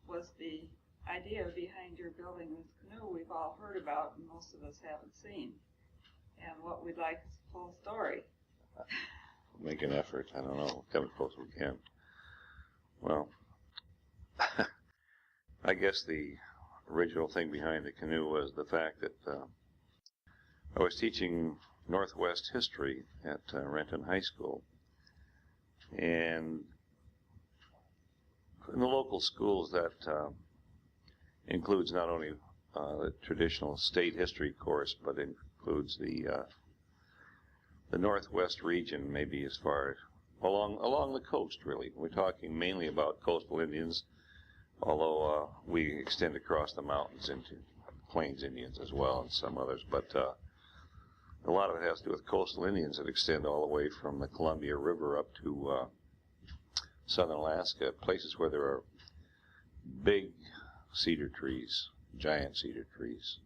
was the idea behind your building this canoe we've all heard about and most of us haven't seen. And what we'd like is a full story. Make an effort. I don't know. Come as close as we can. Well, I guess the original thing behind the canoe was the fact that I was teaching Northwest history at Renton High School. And in the local schools, that includes not only the traditional state history course, but includes the Northwest region, maybe as far along the coast. Really, we're talking mainly about coastal Indians, although we extend across the mountains into Plains Indians as well, and some others. But a lot of it has to do with coastal Indians that extend all the way from the Columbia River up to southern Alaska, places where there are big cedar trees, giant cedar trees,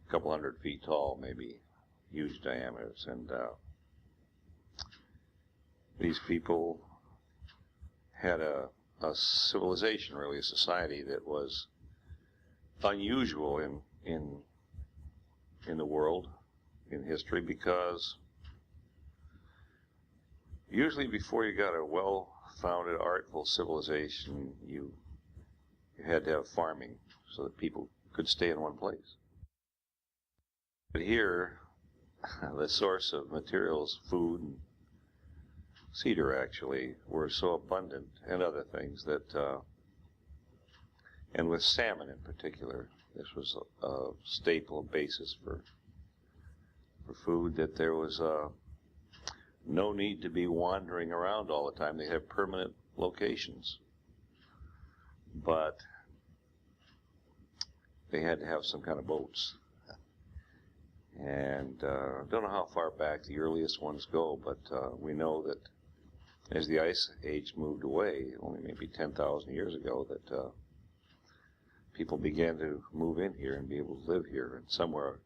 a couple 100 feet tall, maybe, huge diameters. And these people had a civilization, really, a society that was unusual in the world, in history, because usually before you got a well-founded, artful civilization, you had to have farming so that people could stay in one place. But here, the source of materials, food, and cedar actually, were so abundant, and other things that, and with salmon in particular, this was a staple basis for food, that there was no need to be wandering around all the time. They have permanent locations. But they had to have some kind of boats. And I don't know how far back the earliest ones go, but we know that as the Ice Age moved away, only maybe 10,000 years ago, that people began to move in here and be able to live here. And somewhere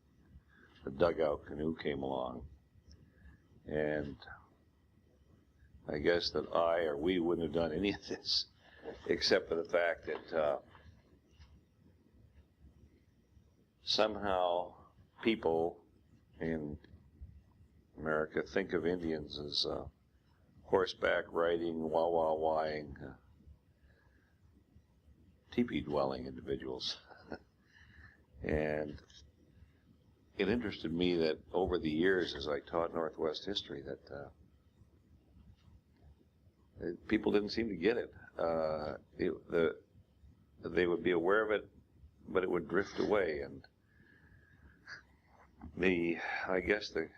the Dugout canoe came along. And I guess that I or we wouldn't have done any of this except for the fact that somehow people in America think of Indians as horseback riding, wah-wah-wahing, teepee-dwelling individuals. And it interested me that over the years, as I taught Northwest history, that people didn't seem to get it. They would be aware of it, but it would drift away. And I guess the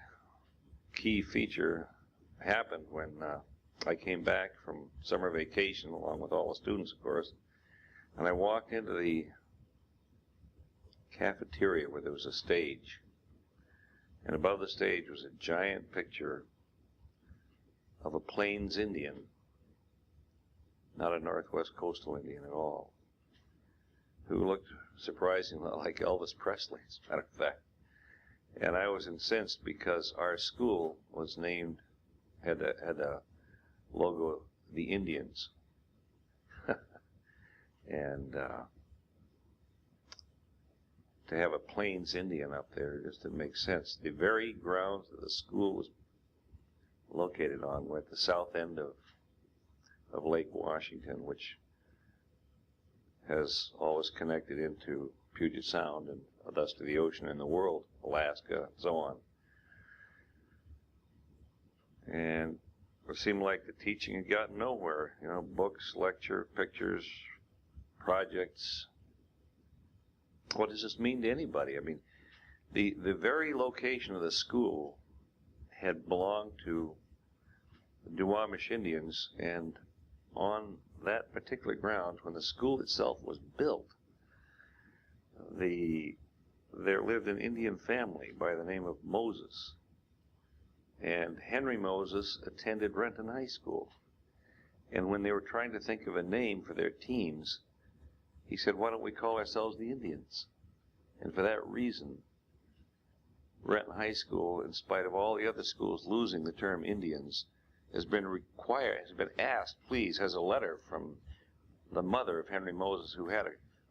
key feature happened when I came back from summer vacation, along with all the students, of course, and I walked into the cafeteria where there was a stage, and above the stage was a giant picture of a Plains Indian, not a Northwest coastal Indian at all, who looked surprisingly like Elvis Presley, as a matter of fact. And I was incensed because our school was named, had a logo, the Indians. And to have a Plains Indian up there just didn't make sense. The very grounds that the school was located on were at the south end of Lake Washington, which has always connected into Puget Sound and thus to the ocean and the world, Alaska, and so on. And it seemed like the teaching had gotten nowhere. You know, books, lecture, pictures, projects. What does this mean to anybody? I mean, the very location of the school had belonged to the Duwamish Indians, and on that particular ground, when the school itself was built, there lived an Indian family by the name of Moses. And Henry Moses attended Renton High School. And when they were trying to think of a name for their teams, he said, why don't we call ourselves the Indians? And for that reason, Renton High School, in spite of all the other schools losing the term Indians, has been asked, please, has a letter from the mother of Henry Moses, who had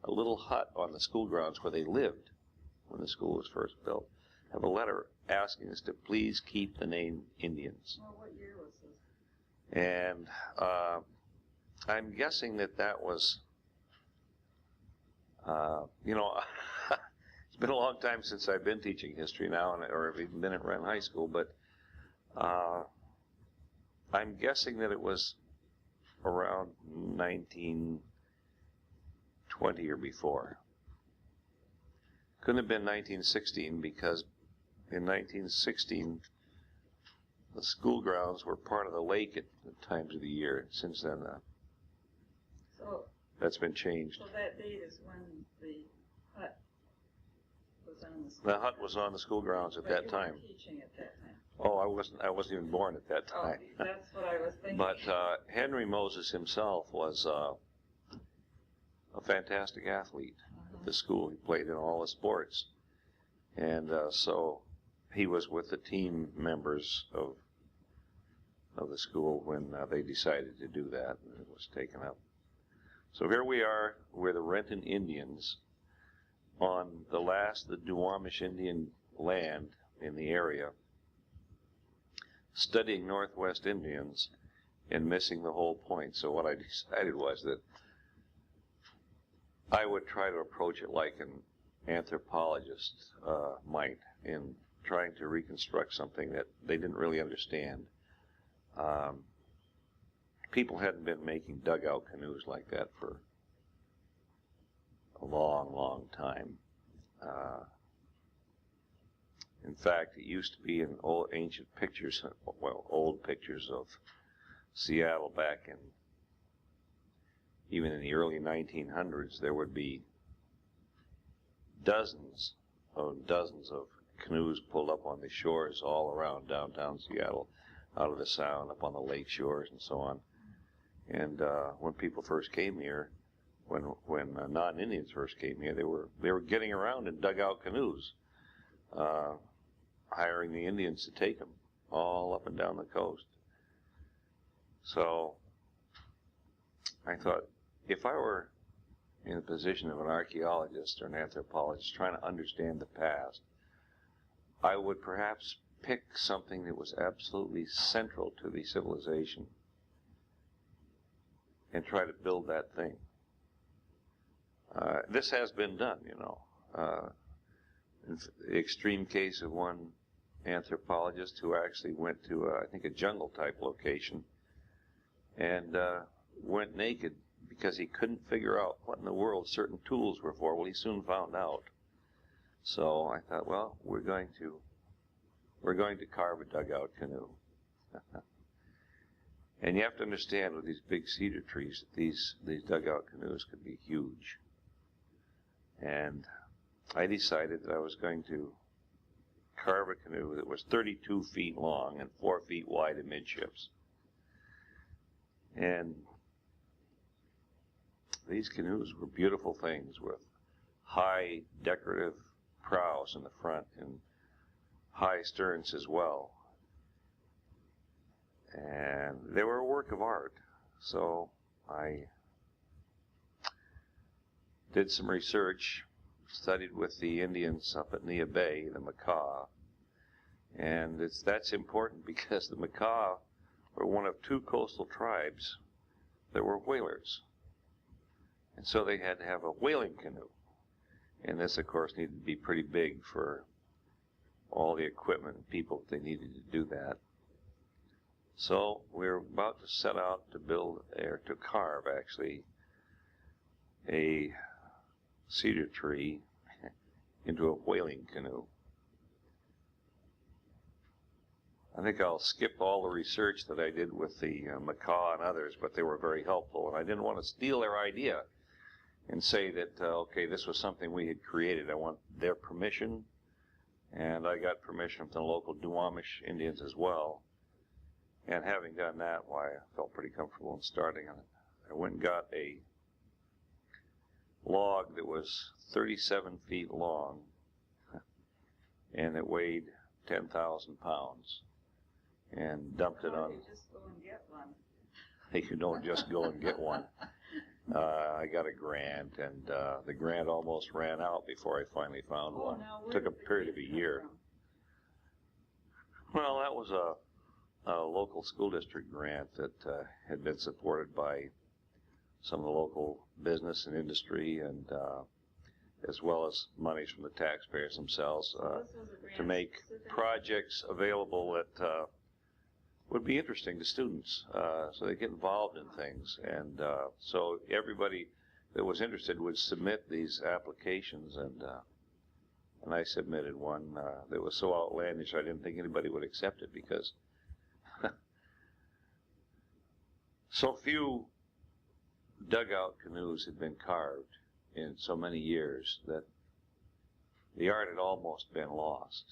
a little hut on the school grounds where they lived when the school was first built, have a letter asking us to please keep the name Indians. Well, what year was this? And I'm guessing that was, it's been a long time since I've been teaching history now, or I've even been at Wren High School, but I'm guessing that it was around 1920 or before. Couldn't have been 1916, because in 1916 the school grounds were part of the lake at times of the year. Since then, so that's been changed. So that date is when the hut was on the school. The hut was on the school grounds at that time. You were teaching at that time. Oh, I wasn't even born at that time. Oh, that's what I was thinking. But Henry Moses himself was a fantastic athlete at the school. He played in all the sports, and so he was with the team members of the school when they decided to do that, and it was taken up. So here we are, we're the Renton Indians on the last of the Duwamish Indian land in the area, studying Northwest Indians and missing the whole point. So what I decided was that I would try to approach it like an anthropologist might, in trying to reconstruct something that they didn't really understand. People hadn't been making dugout canoes like that for a long, long time. In fact, it used to be in old ancient pictures, well, old pictures of Seattle back in, even in the early 1900s, there would be dozens of canoes pulled up on the shores all around downtown Seattle, out of the Sound, up on the lake shores and so on. And when people first came here, when non-Indians first came here, they were getting around in dugout canoes, hiring the Indians to take them all up and down the coast. So I thought, if I were in the position of an archaeologist or an anthropologist trying to understand the past, I would perhaps pick something that was absolutely central to the civilization and try to build that thing. This has been done, you know. In the extreme case of one anthropologist who actually went to, I think, a jungle-type location and went naked because he couldn't figure out what in the world certain tools were for. Well, he soon found out. So I thought, well, we're going to carve a dugout canoe. And you have to understand, with these big cedar trees, that these dugout canoes could be huge. And I decided that I was going to carve a canoe that was 32 feet long and 4 feet wide amidships. And these canoes were beautiful things with high decorative prows in the front and high sterns as well. And they were a work of art. So I did some research, studied with the Indians up at Nia Bay, the Makah. And that's important because the Makah were one of two coastal tribes that were whalers. And so they had to have a whaling canoe. And this, of course, needed to be pretty big for all the equipment and people that they needed to do that. So we're about to set out to build, or to carve, actually, a cedar tree into a whaling canoe. I think I'll skip all the research that I did with the Makah and others, but they were very helpful, and I didn't want to steal their idea and say that, okay, this was something we had created. I want their permission, and I got permission from the local Duwamish Indians as well. And having done that, why, I felt pretty comfortable in starting on it. I went and got a log that was 37 feet long, and it weighed 10,000 pounds, and dumped it on. You just go and get one. You don't just go and get one. I got a grant, and the grant almost ran out before I finally found one. Now, Took a period of a year. Well, that was a local school district grant that had been supported by some of the local business and industry, and as well as monies from the taxpayers themselves to make projects available that would be interesting to students, so they get involved in things. And so everybody that was interested would submit these applications, and I submitted one that was so outlandish I didn't think anybody would accept it, because so few dugout canoes had been carved in so many years that the art had almost been lost.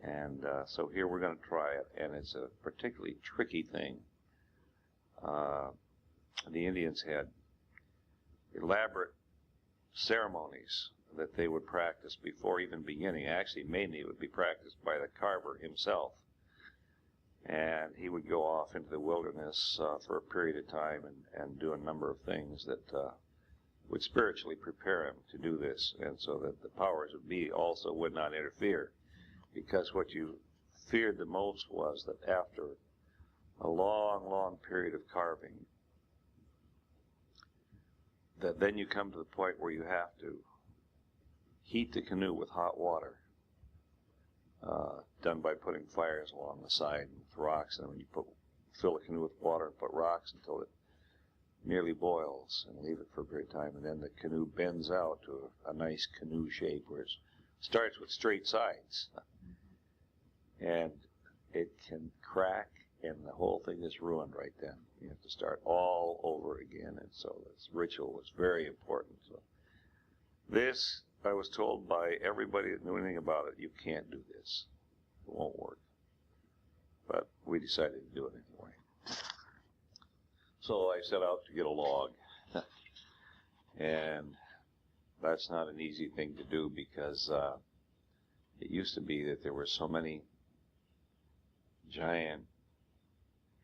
And so here we're going to try it, and it's a particularly tricky thing. The Indians had elaborate ceremonies that they would practice before even beginning. Actually, mainly it would be practiced by the carver himself. And he would go off into the wilderness for a period of time and do a number of things that would spiritually prepare him to do this, and so that the powers of be also would not interfere. Because what you feared the most was that after a long, long period of carving, that then you come to the point where you have to heat the canoe with hot water, done by putting fires along the side with rocks, and when you fill the canoe with water and put rocks until it nearly boils, and leave it for a period of time, and then the canoe bends out to a nice canoe shape where it starts with straight sides. And it can crack, and the whole thing is ruined right then. You have to start all over again, and so this ritual was very important. So this, I was told by everybody that knew anything about it, you can't do this. It won't work. But we decided to do it anyway. So I set out to get a log, and that's not an easy thing to do, because it used to be that there were so many giant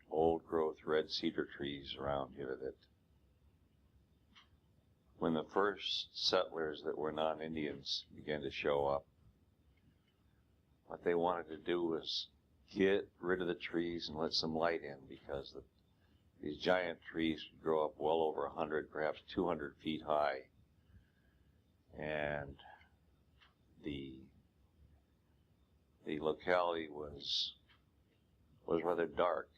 old-growth red cedar trees around here that when the first settlers that were non-Indians began to show up, what they wanted to do was get rid of the trees and let some light in, because these giant trees would grow up well over 100, perhaps 200 feet high, and the locality was rather dark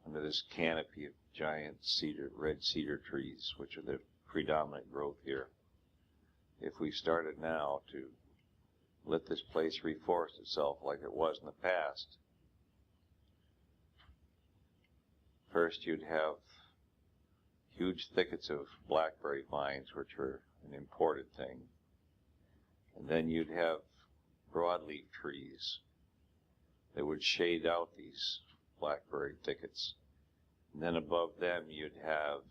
under this canopy of giant red cedar trees, which are the predominant growth here. If we started now to let this place reforest itself like it was in the past, first you'd have huge thickets of blackberry vines, which are an imported thing, and then you'd have broadleaf trees that would shade out these blackberry thickets. And then above them you'd have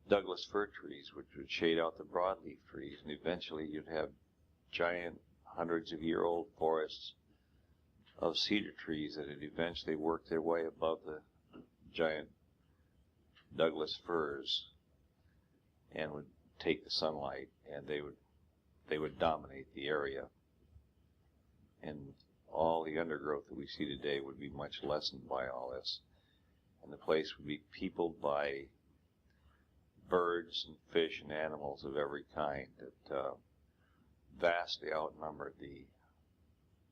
Douglas fir trees, which would shade out the broadleaf trees, and eventually you'd have giant hundreds of year old forests of cedar trees that had eventually worked their way above the giant Douglas firs and would take the sunlight, and they would dominate the area. And all the undergrowth that we see today would be much lessened by all this. And the place would be peopled by birds and fish and animals of every kind that vastly outnumbered the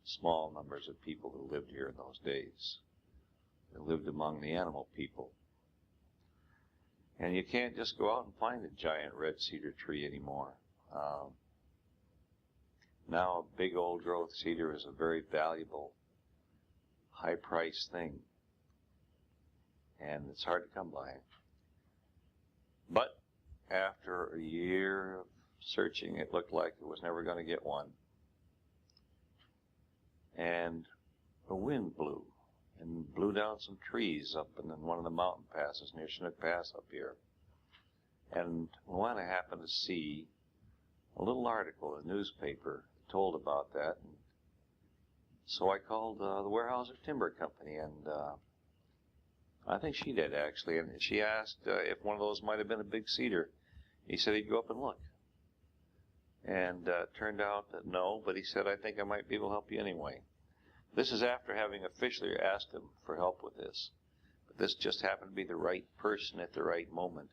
small numbers of people who lived here in those days. They lived among the animal people. And you can't just go out and find a giant red cedar tree anymore. Now a big old growth cedar is a very valuable, high-priced thing, and it's hard to come by. But after a year of searching, it looked like it was never going to get one. And a wind blew, and blew down some trees up in one of the mountain passes near Chinook Pass up here. And when I happened to see a little article in the newspaper that told about that, and so I called the Weyerhaeuser Timber Company, and I think she did, actually, and she asked if one of those might have been a big cedar. He said he'd go up and look. And turned out that no, but he said, I think I might be able to help you anyway. This is after having officially asked him for help with this. But this just happened to be the right person at the right moment.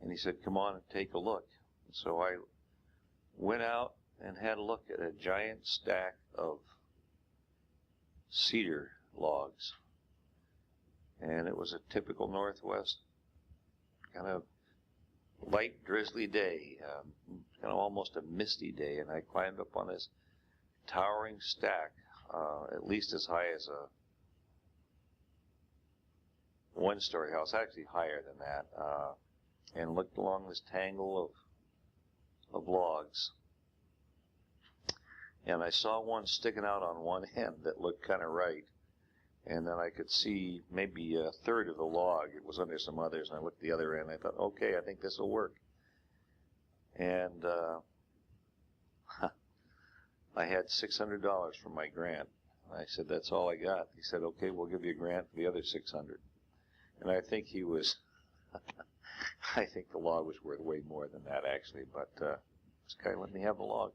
And he said, come on and take a look. So I went out and had a look at a giant stack of cedar logs. And it was a typical Northwest kind of light drizzly day, kind of almost a misty day, and I climbed up on this towering stack, at least as high as a one-story house, actually higher than that, and looked along this tangle of logs. And I saw one sticking out on one end that looked kind of right. And then I could see maybe a third of the log. It was under some others, and I looked at the other end. I thought, okay, I think this will work. And I had $600 from my grant. I said, that's all I got. He said, okay, we'll give you a grant for the other $600. And I think he was, I think the log was worth way more than that, actually. But this guy let me have the log.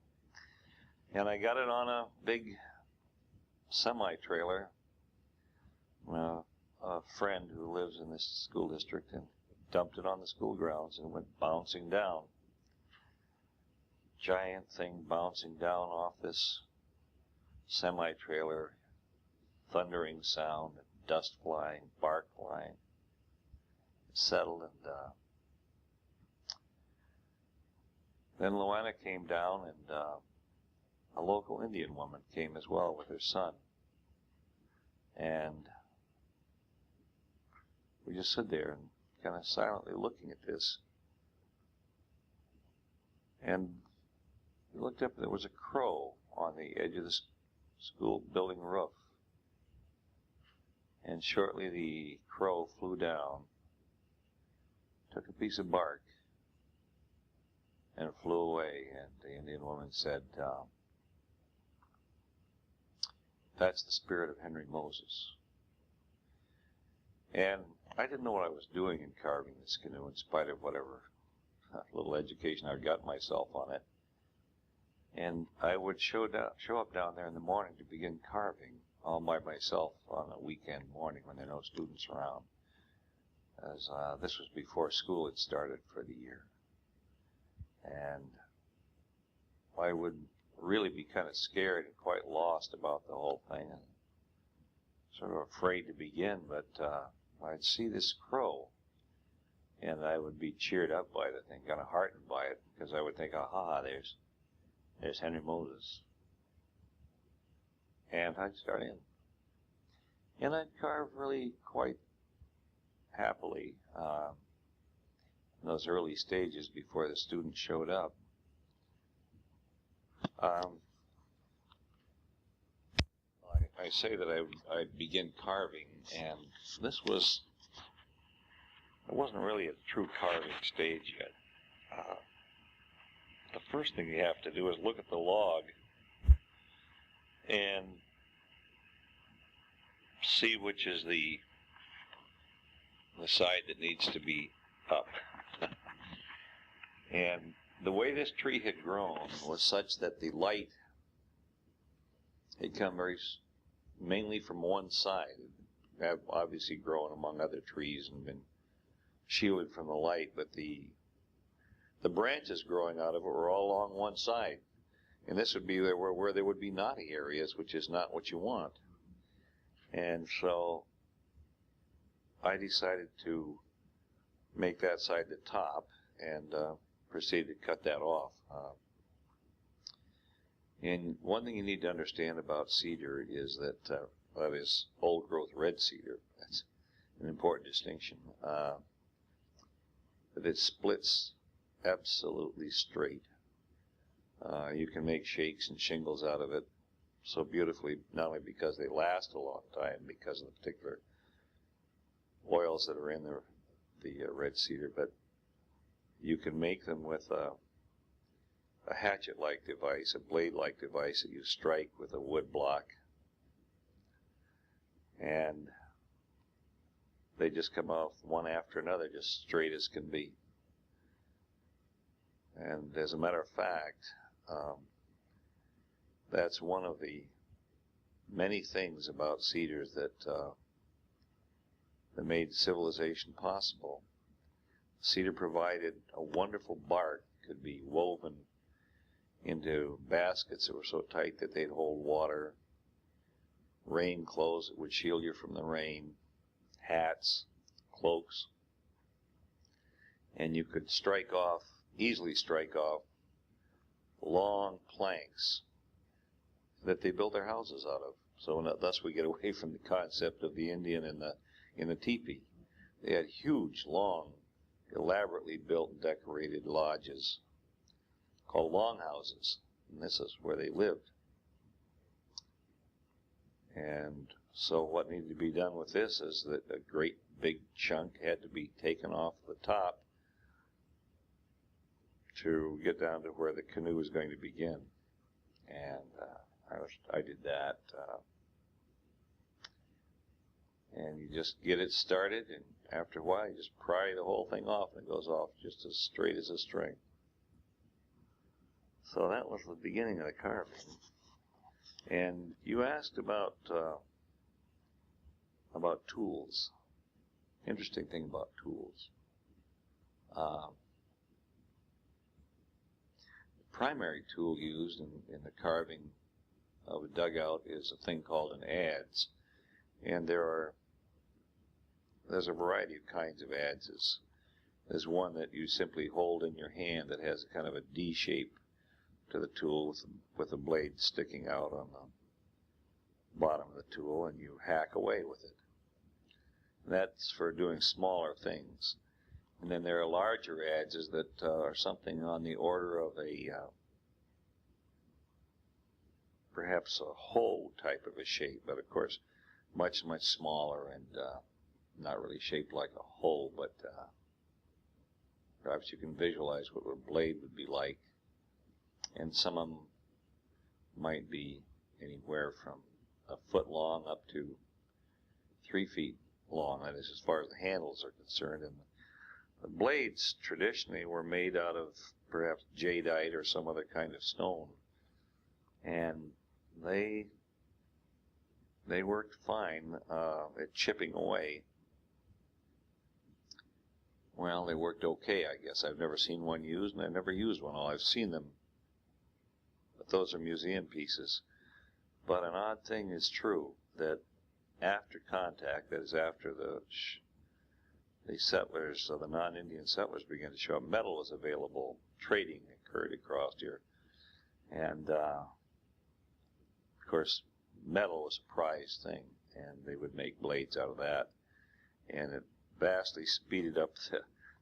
And I got it on a big semi-trailer. A friend who lives in this school district, and dumped it on the school grounds and went bouncing down. Giant thing bouncing down off this semi-trailer, thundering sound, dust flying, bark flying. It settled, and then Luana came down, and a local Indian woman came as well with her son. And we just stood there and kind of silently looking at this. And we looked up, and there was a crow on the edge of the school building roof. And shortly the crow flew down, took a piece of bark, and flew away. And the Indian woman said, that's the spirit of Henry Moses. And I didn't know what I was doing in carving this canoe, in spite of whatever little education I got myself on it. And I would show up down there in the morning to begin carving all by myself on a weekend morning when there are no students around, as this was before school had started for the year. And I would really be kind of scared and quite lost about the whole thing, and sort of afraid to begin, but I'd see this crow, and I would be cheered up by the thing, kind of heartened by it, because I would think, aha, there's Henry Moses. And I'd start in. And I'd carve really quite happily in those early stages before the students showed up. I say that I'd begin carving, and this was, it wasn't really a true carving stage yet. The first thing you have to do is look at the log and see which is the side that needs to be up. And the way this tree had grown was such that the light had come mainly from one side. It had obviously grown among other trees and been shielded from the light, but the branches growing out of it were all along one side. And this would be where there would be knotty areas, which is not what you want. And so I decided to make that side the top, and proceeded to cut that off. And one thing you need to understand about cedar is that that is old-growth red cedar. That's an important distinction. That it splits absolutely straight. You can make shakes and shingles out of it so beautifully, not only because they last a long time, because of the particular oils that are in the red cedar, but you can make them with a hatchet-like device, a blade-like device that you strike with a wood block. And they just come off one after another, just straight as can be. And as a matter of fact, that's one of the many things about cedars that made civilization possible. Cedar provided a wonderful bark, could be woven into baskets that were so tight that they'd hold water, rain clothes that would shield you from the rain, hats, cloaks, and you could easily strike off long planks that they built their houses out of. So thus we get away from the concept of the Indian in the teepee. They had huge, long, elaborately built and decorated lodges called longhouses, and this is where they lived. And so what needed to be done with this is that a great big chunk had to be taken off the top to get down to where the canoe was going to begin. And I did that. And you just get it started, and after a while you just pry the whole thing off, and it goes off just as straight as a string. So that was the beginning of the carving. And you asked about tools. Interesting thing about tools. The primary tool used in the carving of a dugout is a thing called an adze. And there's a variety of kinds of adzes. There's one that you simply hold in your hand that has kind of a D shape to the tool with a blade sticking out on the bottom of the tool, and you hack away with it. And that's for doing smaller things. And then there are larger adzes that are something on the order of perhaps a hole type of a shape, but of course much, much smaller and not really shaped like a hole, but perhaps you can visualize what a blade would be like. And some of them might be anywhere from a foot long up to 3 feet long, that is as far as the handles are concerned. And the blades traditionally were made out of perhaps jadeite or some other kind of stone. And they worked fine at chipping away. Well, they worked okay, I guess. I've never seen one used, and I've never used one. All I've seen them, but those are museum pieces. But an odd thing is true, that after contact, that is after the settlers, so the non-Indian settlers began to show up, metal was available, trading occurred across here. And, of course, metal was a prized thing, and they would make blades out of that. And it vastly speeded up the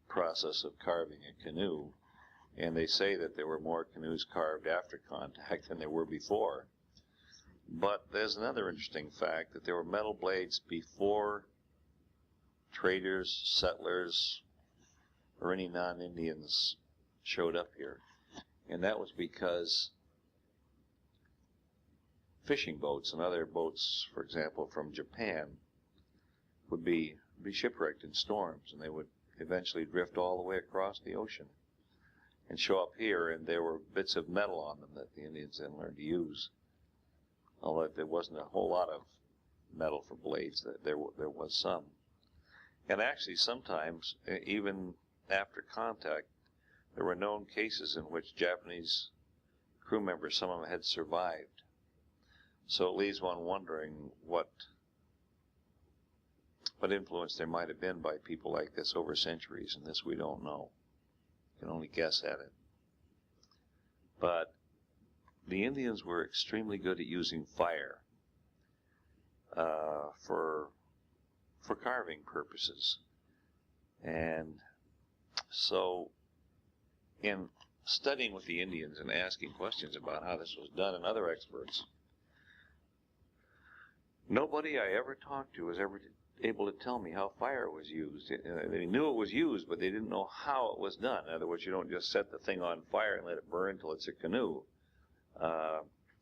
process of carving a canoe. And they say that there were more canoes carved after contact than there were before. But there's another interesting fact, that there were metal blades before traders, settlers, or any non-Indians showed up here. And that was because fishing boats and other boats, for example, from Japan, would be shipwrecked in storms, and they would eventually drift all the way across the ocean and show up here, and there were bits of metal on them that the Indians then learned to use. Although there wasn't a whole lot of metal for blades, there was some. And actually sometimes, even after contact, there were known cases in which Japanese crew members, some of them had survived. So it leaves one wondering what influence there might have been by people like this over centuries, and this we don't know. You can only guess at it. But the Indians were extremely good at using fire for carving purposes. And so in studying with the Indians and asking questions about how this was done and other experts, nobody I ever talked to was ever able to tell me how fire was used. They knew it was used, but they didn't know how it was done. In other words, you don't just set the thing on fire and let it burn until it's a canoe.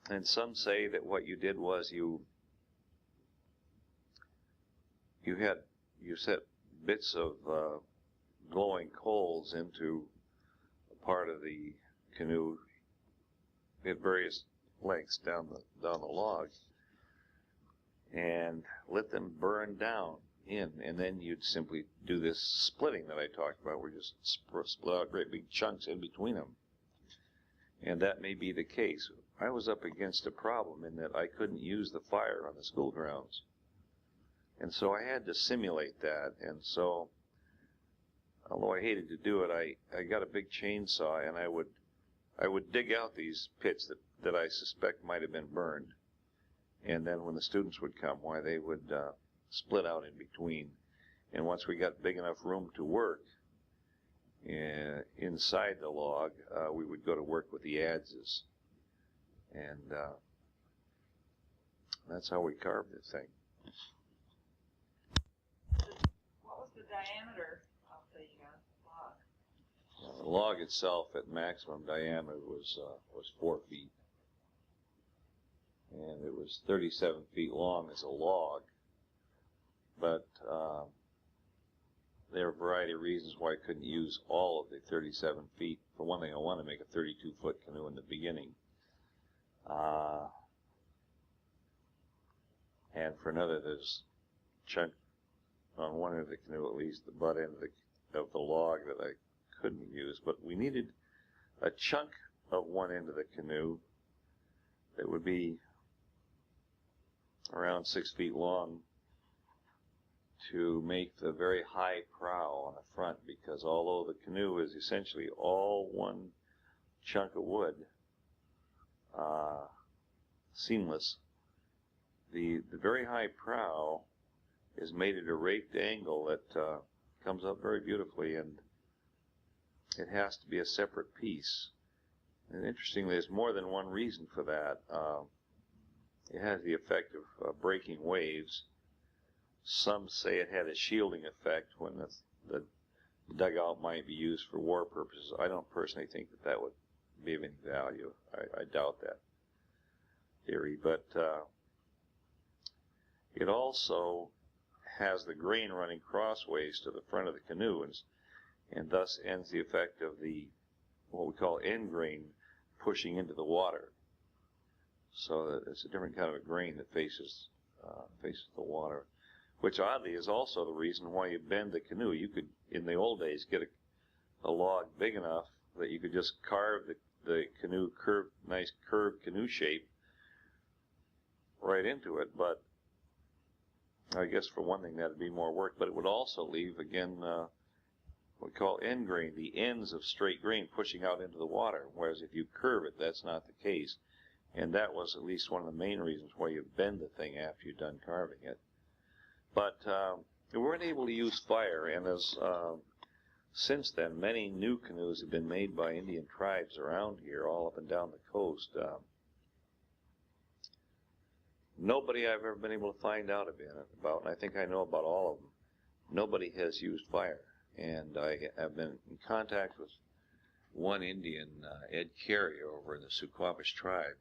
And some say that what you did was you had you set bits of glowing coals into a part of the canoe at various lengths down the log, and let them burn down in, and then you'd simply do this splitting that I talked about, where you just split out great big chunks in between them. And that may be the case. I was up against a problem in that I couldn't use the fire on the school grounds. And so I had to simulate that. And so, although I hated to do it, I got a big chainsaw, and I would dig out these pits that I suspect might have been burned. And then when the students would come, why, they would split out in between. And once we got big enough room to work inside the log, we would go to work with the adzes. And that's how we carved this thing. What was the diameter of the log? The log itself at maximum diameter was 4 feet. And it was 37 feet long as a log. But there are a variety of reasons why I couldn't use all of the 37 feet. For one thing, I wanted to make a 32-foot canoe in the beginning. And for another, there's a chunk on one end of the canoe, at least, the butt end of the log that I couldn't use. But we needed a chunk of one end of the canoe that would be around 6 feet long to make the very high prow on the front, because although the canoe is essentially all one chunk of wood, seamless, the very high prow is made at a raked angle that comes up very beautifully, and it has to be a separate piece. And interestingly, there's more than one reason for that. It has the effect of breaking waves. Some say it had a shielding effect when the dugout might be used for war purposes. I don't personally think that would be of any value. I doubt that theory. But it also has the grain running crossways to the front of the canoe, and thus ends the effect of the, what we call end grain, pushing into the water. So that it's a different kind of a grain that faces the water, which oddly is also the reason why you bend the canoe. You could, in the old days, get a log big enough that you could just carve the canoe nice curved canoe shape right into it. But I guess for one thing that'd be more work, but it would also leave, again, what we call end grain, the ends of straight grain pushing out into the water, whereas if you curve it, that's not the case. And that was at least one of the main reasons why you bend the thing after you're done carving it. But we weren't able to use fire, and since then, many new canoes have been made by Indian tribes around here, all up and down the coast. Nobody I've ever been able to find out about, and I think I know about all of them, nobody has used fire. And I have been in contact with one Indian, Ed Carey, over in the Suquamish tribe,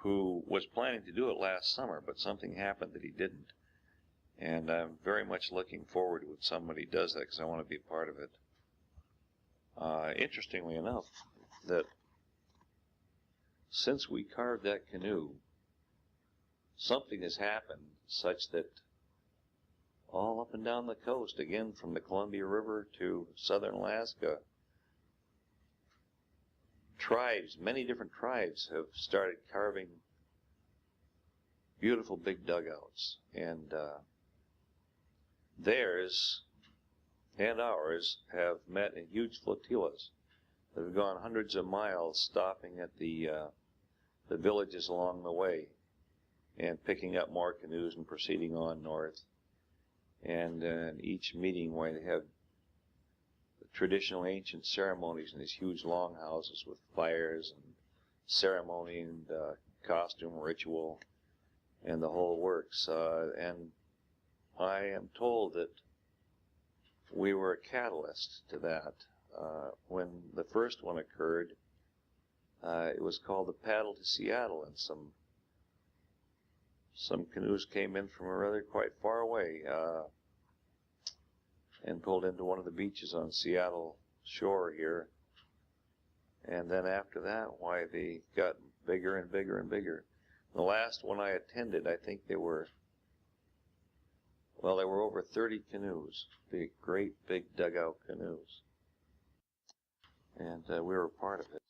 who was planning to do it last summer, but something happened that he didn't. And I'm very much looking forward to when somebody does that, because I want to be a part of it. Interestingly enough, that since we carved that canoe, something has happened such that all up and down the coast, again from the Columbia River to southern Alaska, tribes, many different tribes, have started carving beautiful big dugouts. And theirs and ours have met in huge flotillas that have gone hundreds of miles, stopping at the villages along the way and picking up more canoes and proceeding on north. And in each meeting, where they have the traditional ancient ceremonies in these huge longhouses with fires and ceremony and costume ritual and the whole works. And I am told that we were a catalyst to that. When the first one occurred, it was called the Paddle to Seattle, and some some canoes came in from rather quite far away and pulled into one of the beaches on Seattle shore here. And then after that, why, they got bigger and bigger and bigger. The last one I attended, I think there were over 30 canoes, big, great big dugout canoes. And we were a part of it.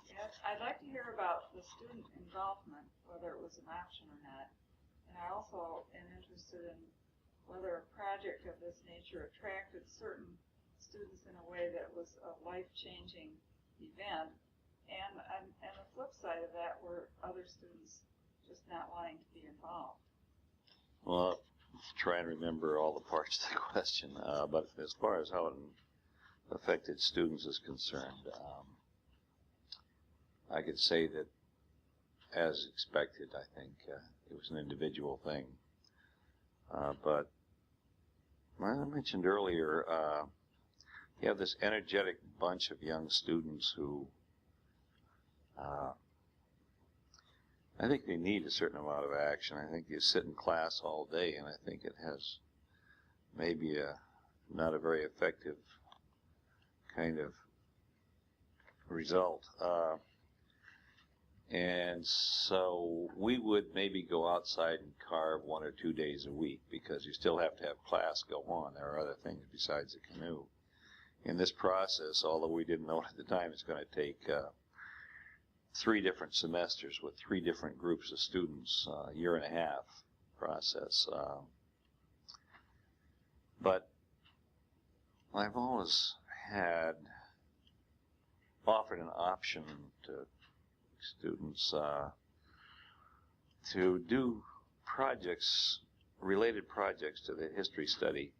Yes, I'd like to hear about the student involvement, whether it was an option or not. And I also am interested in whether a project of this nature attracted certain students in a way that was a life-changing event. And the flip side of that were other students just not wanting to be involved. Well, I'll try and remember all the parts of the question. But as far as how it affected students is concerned, I could say that, as expected, I think it was an individual thing. But I mentioned earlier, you have this energetic bunch of young students who I think they need a certain amount of action. I think you sit in class all day, and I think it has maybe not a very effective kind of result. And so we would maybe go outside and carve 1 or 2 days a week, because you still have to have class go on. There are other things besides the canoe. In this process, although we didn't know at the time it's going to take 3 different semesters with 3 different groups of students, a year and a half process. But I've always offered an option to students to do projects, related projects to the history study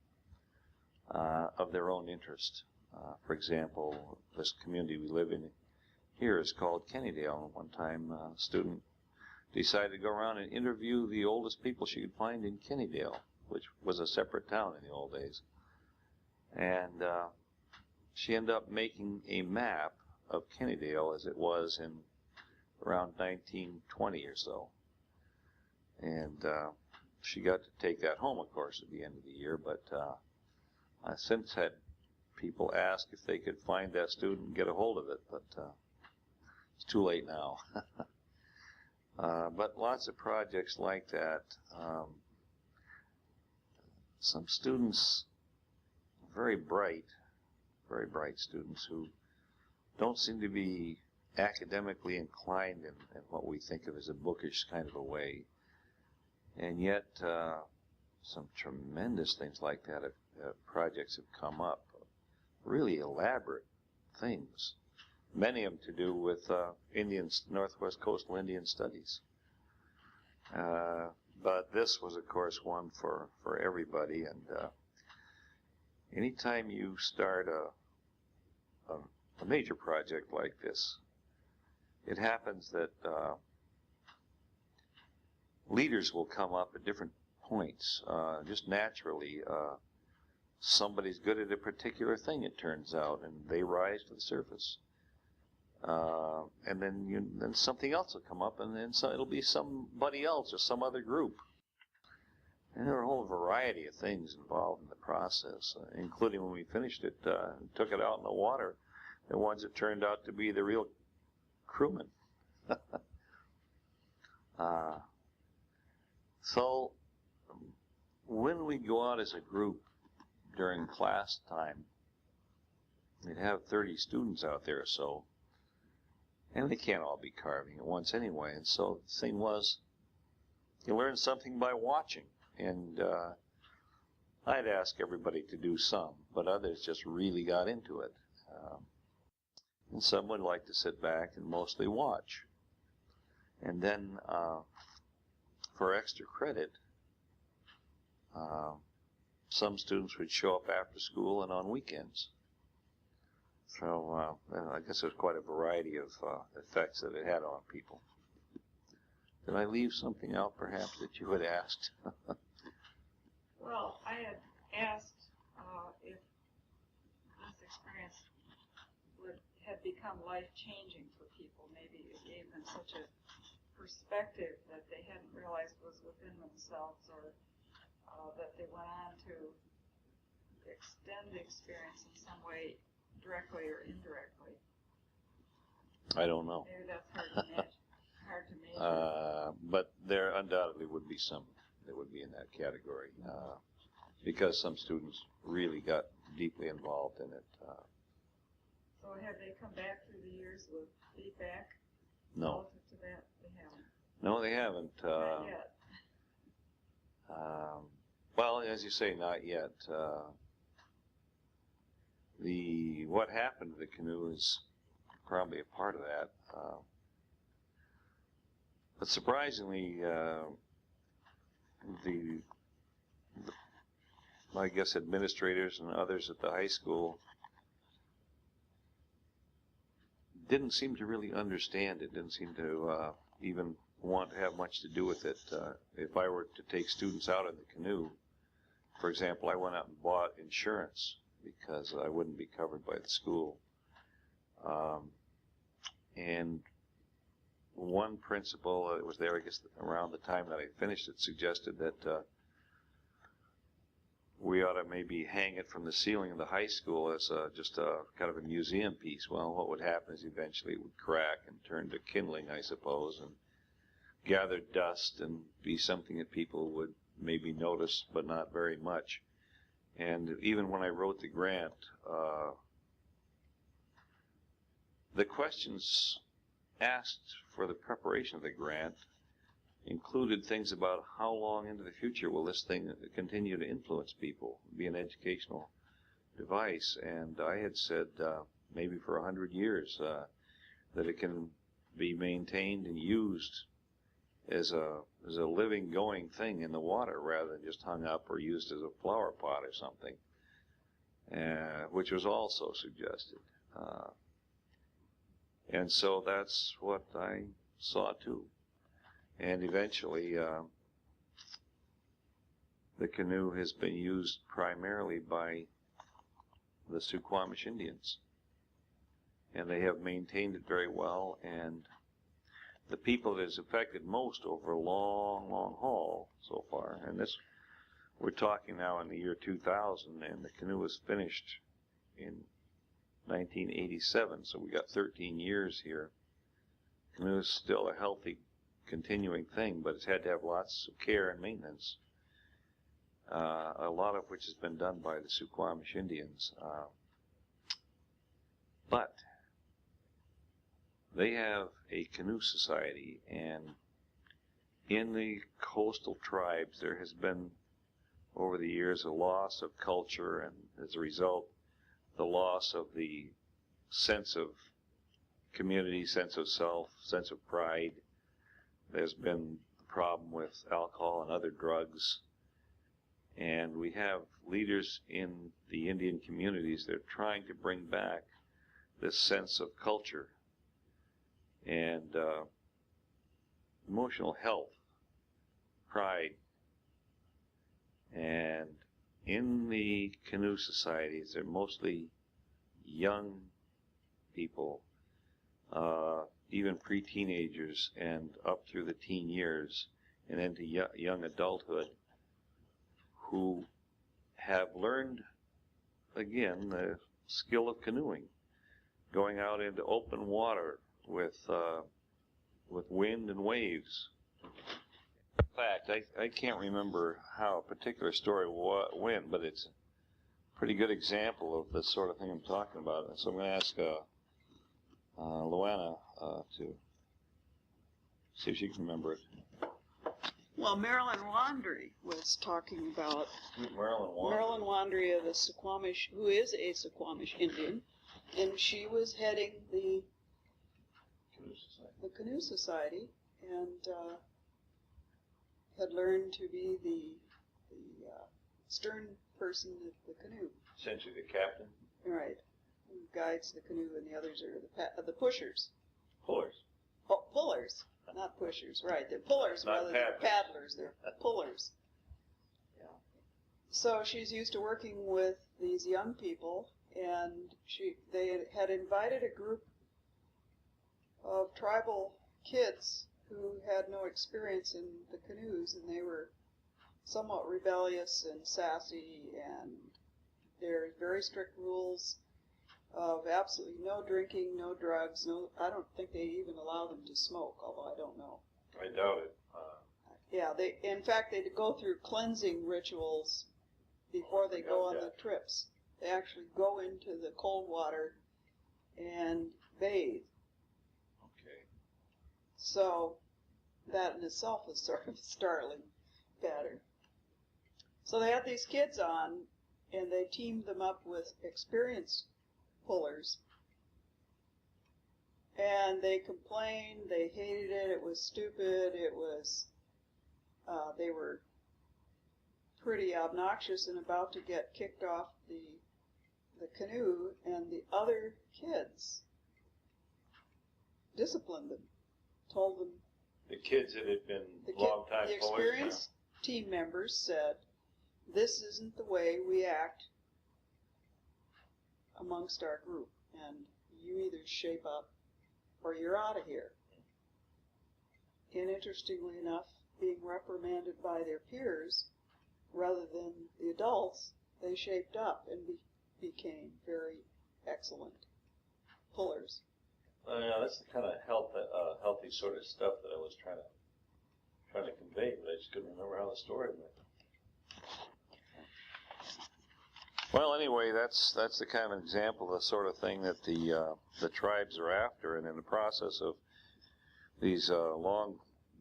of their own interest. For example, this community we live in here is called Kennydale. One time a student decided to go around and interview the oldest people she could find in Kennydale, which was a separate town in the old days. And she ended up making a map of Kennydale as it was in around 1920 or so. And she got to take that home, of course, at the end of the year, but I since had people ask if they could find that student and get a hold of it, but it's too late now. But lots of projects like that. Some students, very bright students who don't seem to be academically inclined in what we think of as a bookish kind of a way. And yet, some tremendous things like that, projects have come up, really elaborate things, many of them to do with Northwest Coastal Indian Studies. But this was, of course, one for everybody. And anytime you start a major project like this, it happens that leaders will come up at different points, just naturally. Somebody's good at a particular thing, it turns out, and they rise to the surface. And then something else will come up, and then it'll be somebody else or some other group. And there are a whole variety of things involved in the process, including when we finished it, took it out in the water, the ones that turned out to be the real crewmen. So when we go out as a group during class time, we'd have 30 students out there or so, and they can't all be carving at once anyway. And so the thing was, you learn something by watching. And I'd ask everybody to do some, but others just really got into it. And some would like to sit back and mostly watch. And then for extra credit, some students would show up after school and on weekends. So I guess there's quite a variety of effects that it had on people. Did I leave something out, perhaps, that you had asked? Well, I had asked if this experience had become life-changing for people. Maybe it gave them such a perspective that they hadn't realized was within themselves, or that they went on to extend the experience in some way, directly or indirectly. I don't know. Maybe that's hard to measure. But there undoubtedly would be some that would be in that category, because some students really got deeply involved in it. So have they come back through the years with feedback? No. Relative to that? They haven't. No, they haven't. Not yet. Well, as you say, not yet. What happened to the canoe is probably a part of that. But surprisingly, I guess administrators and others at the high school didn't seem to really understand it, didn't seem to even want to have much to do with it. If I were to take students out in the canoe, for example, I went out and bought insurance because I wouldn't be covered by the school. And one principal that was there, I guess around the time that I finished it, suggested that we ought to maybe hang it from the ceiling of the high school as just a kind of a museum piece. Well, what would happen is eventually it would crack and turn to kindling, I suppose, and gather dust and be something that people would maybe notice, but not very much. And even when I wrote the grant, the questions asked for the preparation of the grant included things about how long into the future will this thing continue to influence people, be an educational device. And I had said maybe for 100 years that it can be maintained and used as a living, going thing in the water rather than just hung up or used as a flower pot or something, which was also suggested. And so that's what I saw too. And eventually, the canoe has been used primarily by the Suquamish Indians. And they have maintained it very well. And the people that is affected most over a long, long haul so far, and this, we're talking now in the year 2000, and the canoe was finished in 1987, so we got 13 years here. Canoe is still a healthy, continuing thing, but it's had to have lots of care and maintenance, a lot of which has been done by the Suquamish Indians. But they have a canoe society, and in the coastal tribes there has been, over the years, a loss of culture, and as a result, the loss of the sense of community, sense of self, sense of pride. There's been a problem with alcohol and other drugs. And we have leaders in the Indian communities that are trying to bring back this sense of culture and emotional health, pride. And in the canoe societies, they're mostly young people, even pre-teenagers and up through the teen years and into young adulthood, who have learned, again, the skill of canoeing, going out into open water with wind and waves. In fact, I can't remember how a particular story went, but it's a pretty good example of the sort of thing I'm talking about. So I'm going to ask Luana to see if she can remember it. Well, Marilyn Wandry was talking about Marilyn Wandry of the Suquamish, who is a Suquamish Indian, and she was heading the Canoe Society, and had learned to be the stern person of the canoe. Essentially the captain. Right, who guides the canoe, and the others are the pushers. Pullers. Oh, pullers. Not pushers, right. They're pullers Not rather than paddlers. They're pullers. Yeah. So she's used to working with these young people, and they had invited a group of tribal kids who had no experience in the canoes, and they were somewhat rebellious and sassy, and there's very strict rules of absolutely no drinking, no drugs, no. I don't think they even allow them to smoke, although I don't know. I doubt it. Yeah, in fact, they go through cleansing rituals before they go on the trips. They actually go into the cold water and bathe. Okay. So that in itself is sort of a startling pattern. So they had these kids on, and they teamed them up with experienced pullers. And they complained, they hated it, it was stupid, it was, they were pretty obnoxious and about to get kicked off the canoe, and the other kids disciplined them, told them. The kids that had been long time The experienced team members said, this isn't the way we act amongst our group, and you either shape up or you're out of here. And interestingly enough, being reprimanded by their peers rather than the adults, they shaped up and became very excellent pullers. Yeah, that's the kind of healthy sort of stuff that I was trying to convey, but I just couldn't remember how the story went. Well, anyway, that's the kind of example of the sort of thing that the tribes are after, and in the process of these long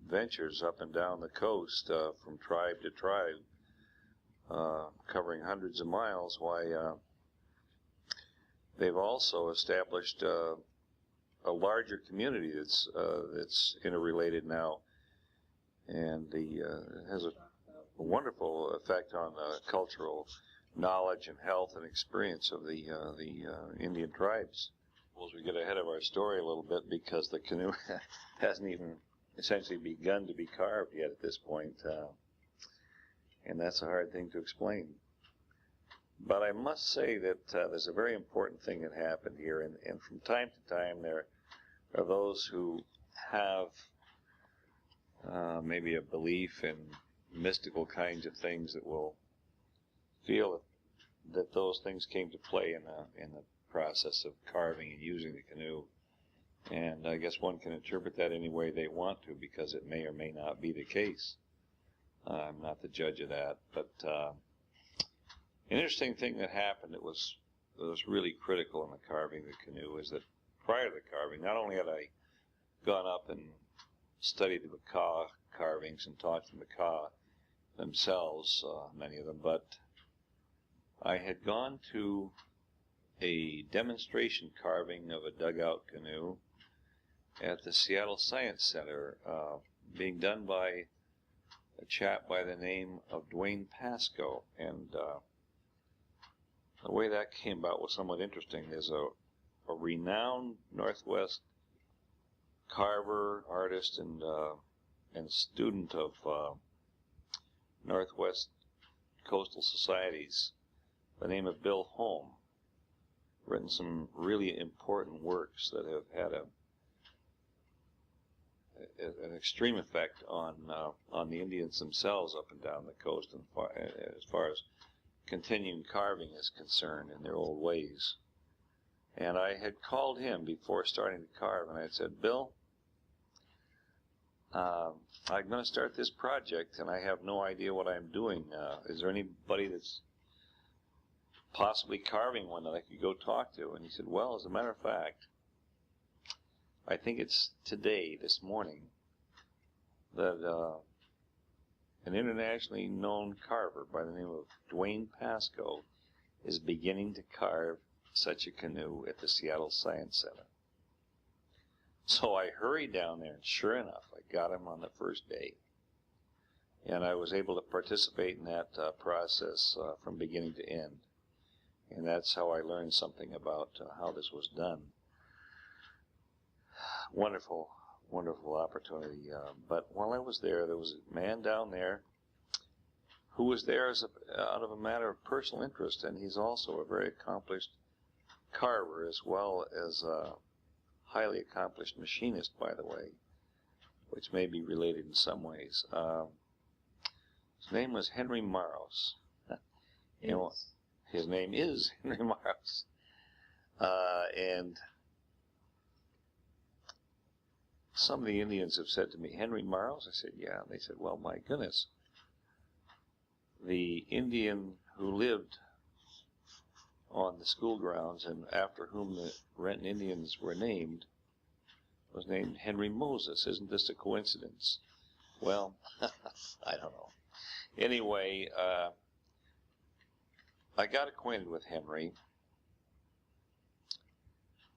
ventures up and down the coast from tribe to tribe, covering hundreds of miles, why they've also established a larger community that's interrelated now, and has a wonderful effect on cultural knowledge and health and experience of the Indian tribes. As we get ahead of our story a little bit, because the canoe hasn't even essentially begun to be carved yet at this point, and that's a hard thing to explain. But I must say that there's a very important thing that happened here, and from time to time there are those who have maybe a belief in mystical kinds of things that will feel that those things came to play in the process of carving and using the canoe. And I guess one can interpret that any way they want to, because it may or may not be the case. I'm not the judge of that, but an interesting thing that happened that was really critical in the carving of the canoe is that prior to the carving, not only had I gone up and studied the macaw carvings and talked to the macaw themselves, many of them, but I had gone to a demonstration carving of a dugout canoe at the Seattle Science Center, being done by a chap by the name of Dwayne Pascoe. And the way that came about was somewhat interesting. There's a renowned Northwest carver, artist, and student of Northwest coastal societies, the name of Bill Holm, written some really important works that have had an extreme effect on the Indians themselves up and down the coast, and as far as continuing carving is concerned in their old ways. And I had called him before starting to carve, and I had said, Bill, I'm going to start this project, and I have no idea what I'm doing. Is there anybody that's possibly carving one that I could go talk to? And he said, well, as a matter of fact, I think it's today, this morning, that an internationally known carver by the name of Dwayne Pascoe is beginning to carve such a canoe at the Seattle Science Center. So I hurried down there, and sure enough, I got him on the first day. And I was able to participate in that process from beginning to end. And that's how I learned something about how this was done. Wonderful, wonderful opportunity. But while I was there was a man down there who was there out of a matter of personal interest, and he's also a very accomplished carver as well as a highly accomplished machinist, by the way. which may be related in some ways. His name was Henry Maros. His name is Henry Maros. And some of the Indians have said to me, Henry Maros? I said, yeah. They said, well, my goodness. The Indian who lived on the school grounds and after whom the Renton Indians were named was named Henry Moses. Isn't this a coincidence? Well, I don't know. Anyway, I got acquainted with Henry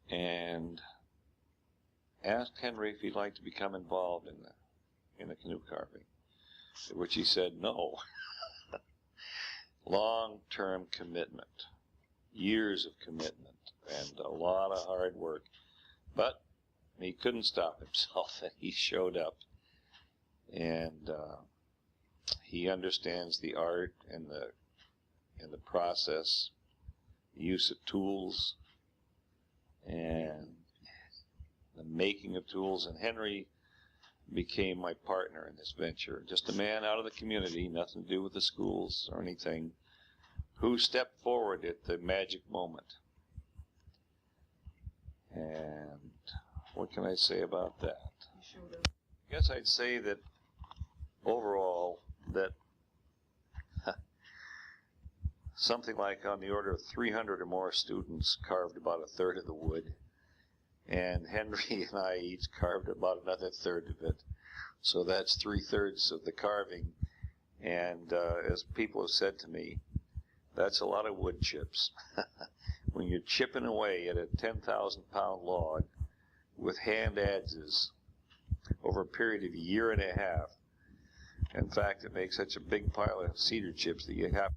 and asked Henry if he'd like to become involved in the canoe carving, to which he said no. Long-term commitment, years of commitment, and a lot of hard work. But he couldn't stop himself, and he showed up. And he understands the art and the process, the use of tools, and the making of tools. And Henry became my partner in this venture. Just a man out of the community, nothing to do with the schools or anything, who stepped forward at the magic moment. And what can I say about that? I guess I'd say that overall that something like on the order of 300 or more students carved about a third of the wood, and Henry and I each carved about another third of it. So that's 3/3 of the carving. And as people have said to me, that's a lot of wood chips. When you're chipping away at a 10,000-pound log with hand adzes over a period of a year and a half, in fact, it makes such a big pile of cedar chips that you have